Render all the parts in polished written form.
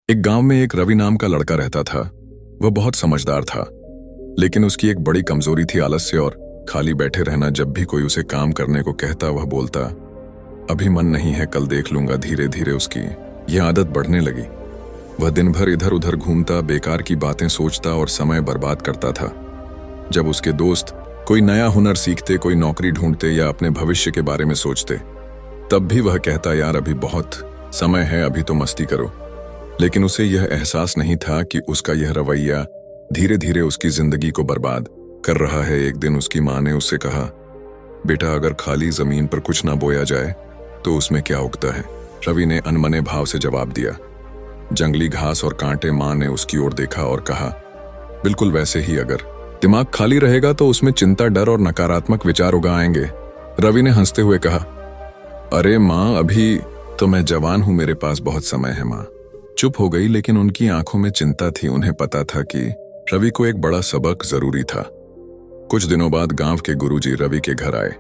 एक गांव में एक रवि नाम का लड़का रहता था। वह बहुत समझदार था, लेकिन उसकी एक बड़ी कमजोरी थी आलस्य और खाली बैठे रहना। जब भी कोई उसे काम करने को कहता वह बोलता, अभी मन नहीं है, कल देख लूंगा। धीरे धीरे उसकी यह आदत बढ़ने लगी। वह दिन भर इधर उधर घूमता, बेकार की बातें सोचता और समय बर्बाद करता था। जब उसके दोस्त कोई नया हुनर सीखते, कोई नौकरी ढूंढते या अपने भविष्य के बारे में सोचते, तब भी वह कहता, यार अभी बहुत समय है, अभी तो मस्ती करो। लेकिन उसे यह एहसास नहीं था कि उसका यह रवैया धीरे धीरे उसकी जिंदगी को बर्बाद कर रहा है। एक दिन उसकी माँ ने उससे कहा, बेटा अगर खाली जमीन पर कुछ ना बोया जाए तो उसमें क्या उगता है। रवि ने अनमने भाव से जवाब दिया, जंगली घास और कांटे। माँ ने उसकी ओर देखा और कहा, बिल्कुल वैसे ही, अगर दिमाग खाली रहेगा तो उसमें चिंता, डर और नकारात्मक विचार उगा आएंगे। रवि ने हंसते हुए कहा, अरे माँ, अभी तो मैं जवान हूं, मेरे पास बहुत समय है। माँ चुप हो गई, लेकिन उनकी आंखों में चिंता थी। उन्हें पता था कि रवि को एक बड़ा सबक जरूरी था। कुछ दिनों बाद गांव के गुरुजी रवि के घर आए।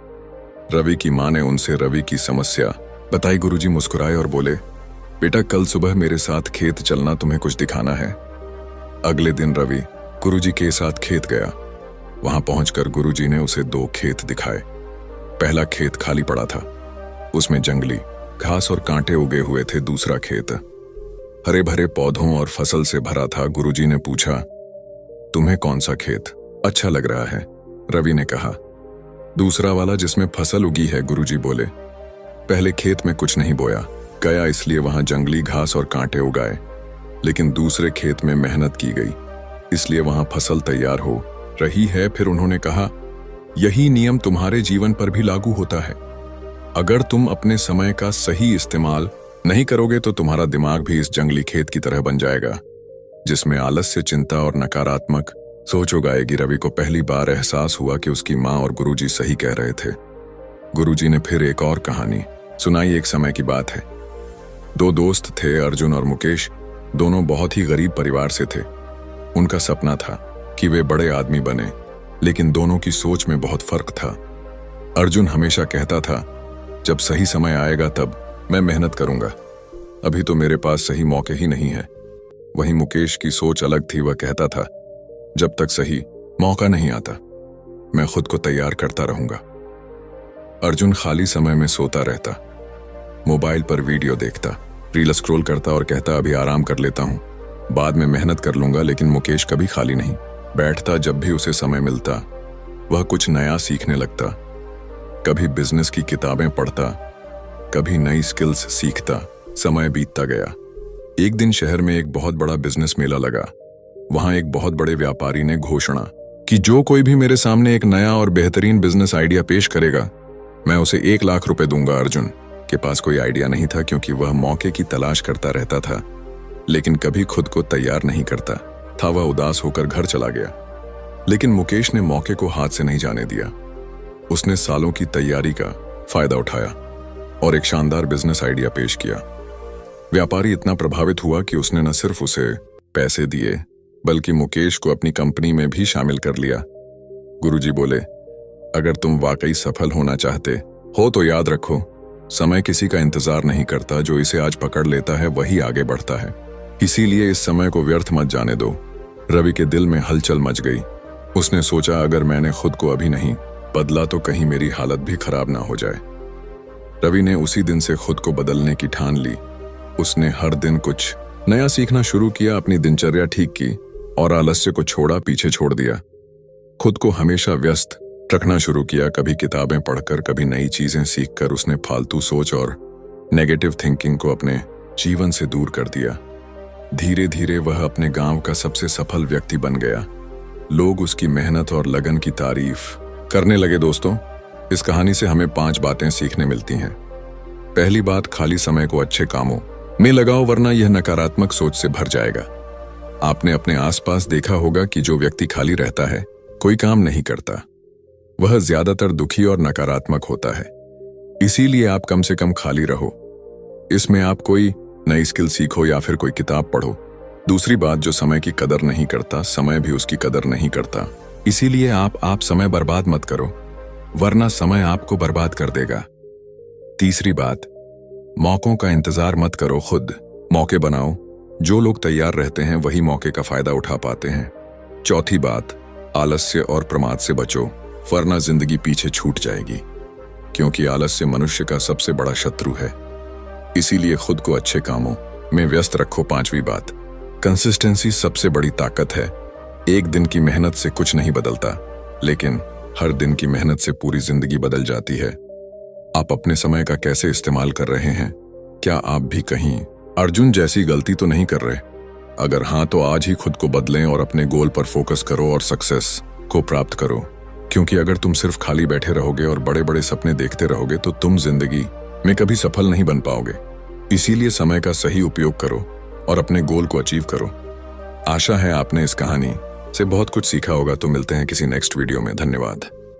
रवि की मां ने उनसे रवि की समस्या बताई। गुरुजी मुस्कुराए और बोले, बेटा कल सुबह मेरे साथ खेत चलना, तुम्हें कुछ दिखाना है। अगले दिन रवि गुरुजी के साथ खेत गया। वहां पहुंचकर गुरुजी ने उसे 2 खेत दिखाए। पहला खेत खाली पड़ा था, उसमें जंगली घास और कांटे उगे हुए थे। दूसरा खेत हरे भरे पौधों और फसल से भरा था। गुरुजी ने पूछा, तुम्हें कौन सा खेत अच्छा लग रहा है? रवि ने कहा, दूसरा वाला जिसमें फसल उगी है। गुरुजी बोले, पहले खेत में कुछ नहीं बोया गया, इसलिए वहां जंगली घास और कांटे उगाए। लेकिन दूसरे खेत में मेहनत की गई, इसलिए वहां फसल तैयार हो रही है। फिर उन्होंने कहा, यही नियम तुम्हारे जीवन पर भी लागू होता है। अगर तुम अपने समय का सही इस्तेमाल नहीं करोगे तो तुम्हारा दिमाग भी इस जंगली खेत की तरह बन जाएगा, जिसमें आलस्य, चिंता और नकारात्मक सोच उगाएगी। रवि को पहली बार एहसास हुआ कि उसकी माँ और गुरुजी सही कह रहे थे। गुरुजी ने फिर एक और कहानी सुनाई। एक समय की बात है, 2 दोस्त थे, अर्जुन और मुकेश। दोनों बहुत ही गरीब परिवार से थे। उनका सपना था कि वे बड़े आदमी बने, लेकिन दोनों की सोच में बहुत फर्क था। अर्जुन हमेशा कहता था, जब सही समय आएगा तब मैं मेहनत करूंगा, अभी तो मेरे पास सही मौके ही नहीं है। वहीं मुकेश की सोच अलग थी। वह कहता था, जब तक सही मौका नहीं आता मैं खुद को तैयार करता रहूंगा। अर्जुन खाली समय में सोता रहता, मोबाइल पर वीडियो देखता, रील स्क्रॉल करता और कहता, अभी आराम कर लेता हूं, बाद में मेहनत कर लूंगा। लेकिन मुकेश कभी खाली नहीं बैठता। जब भी उसे समय मिलता वह कुछ नया सीखने लगता। कभी बिजनेस की किताबें पढ़ता, कभी नई स्किल्स सीखता। समय बीतता गया। एक दिन शहर में एक बहुत बड़ा बिजनेस मेला लगा। वहां एक बहुत बड़े व्यापारी ने घोषणा कि जो कोई भी मेरे सामने एक नया और बेहतरीन बिजनेस आइडिया पेश करेगा, मैं उसे 1 लाख रुपए दूंगा। अर्जुन के पास कोई आइडिया नहीं था, क्योंकि वह मौके की तलाश करता रहता था, लेकिन कभी खुद को तैयार नहीं करता था। वह उदास होकर घर चला गया। लेकिन मुकेश ने मौके को हाथ से नहीं जाने दिया। उसने सालों की तैयारी का फायदा उठाया और एक शानदार बिजनेस आइडिया पेश किया। व्यापारी इतना प्रभावित हुआ कि उसने न सिर्फ उसे पैसे दिए, बल्कि मुकेश को अपनी कंपनी में भी शामिल कर लिया। गुरुजी बोले, अगर तुम वाकई सफल होना चाहते हो तो याद रखो, समय किसी का इंतजार नहीं करता। जो इसे आज पकड़ लेता है वही आगे बढ़ता है। इसीलिए इस समय को व्यर्थ मत जाने दो। रवि के दिल में हलचल मच गई। उसने सोचा, अगर मैंने खुद को अभी नहीं बदला तो कहीं मेरी हालत भी खराब ना हो जाए। रवि ने उसी दिन से खुद को बदलने की ठान ली। उसने हर दिन कुछ नया सीखना शुरू किया, अपनी दिनचर्या ठीक की और आलस्य को छोड़ा, पीछे छोड़ दिया। खुद को हमेशा व्यस्त रखना शुरू किया। कभी किताबें पढ़कर, कभी नई चीजें सीखकर उसने फालतू सोच और नेगेटिव थिंकिंग को अपने जीवन से दूर कर दिया। धीरे धीरे वह अपने गांव का सबसे सफल व्यक्ति बन गया। लोग उसकी मेहनत और लगन की तारीफ करने लगे। दोस्तों, इस कहानी से हमें 5 बातें सीखने मिलती हैं। पहली बात, खाली समय को अच्छे कामों में लगाओ, वरना यह नकारात्मक सोच से भर जाएगा। आपने अपने आसपास देखा होगा कि जो व्यक्ति खाली रहता है, कोई काम नहीं करता, वह ज्यादातर दुखी और नकारात्मक होता है। इसीलिए आप कम से कम खाली रहो। इसमें आप कोई नई स्किल सीखो या फिर कोई किताब पढ़ो। दूसरी बात, जो समय की कदर नहीं करता, समय भी उसकी कदर नहीं करता। इसीलिए आप समय बर्बाद मत करो, वरना समय आपको बर्बाद कर देगा। तीसरी बात, मौकों का इंतजार मत करो, खुद मौके बनाओ। जो लोग तैयार रहते हैं वही मौके का फायदा उठा पाते हैं। चौथी बात, आलस्य और प्रमाद से बचो, वरना जिंदगी पीछे छूट जाएगी, क्योंकि आलस्य मनुष्य का सबसे बड़ा शत्रु है। इसीलिए खुद को अच्छे कामों में व्यस्त रखो। पांचवी बात, कंसिस्टेंसी सबसे बड़ी ताकत है। एक दिन की मेहनत से कुछ नहीं बदलता, लेकिन हर दिन की मेहनत से पूरी जिंदगी बदल जाती है। आप अपने समय का कैसे इस्तेमाल कर रहे हैं? क्या आप भी कहीं अर्जुन जैसी गलती तो नहीं कर रहे? अगर हाँ, तो आज ही खुद को बदलें और अपने गोल पर फोकस करो और सक्सेस को प्राप्त करो। क्योंकि अगर तुम सिर्फ खाली बैठे रहोगे और बड़े बड़े सपने देखते रहोगे तो तुम जिंदगी में कभी सफल नहीं बन पाओगे। इसीलिए समय का सही उपयोग करो और अपने गोल को अचीव करो। आशा है आपने इस कहानी से बहुत कुछ सीखा होगा। तो मिलते हैं किसी नेक्स्ट वीडियो में। धन्यवाद।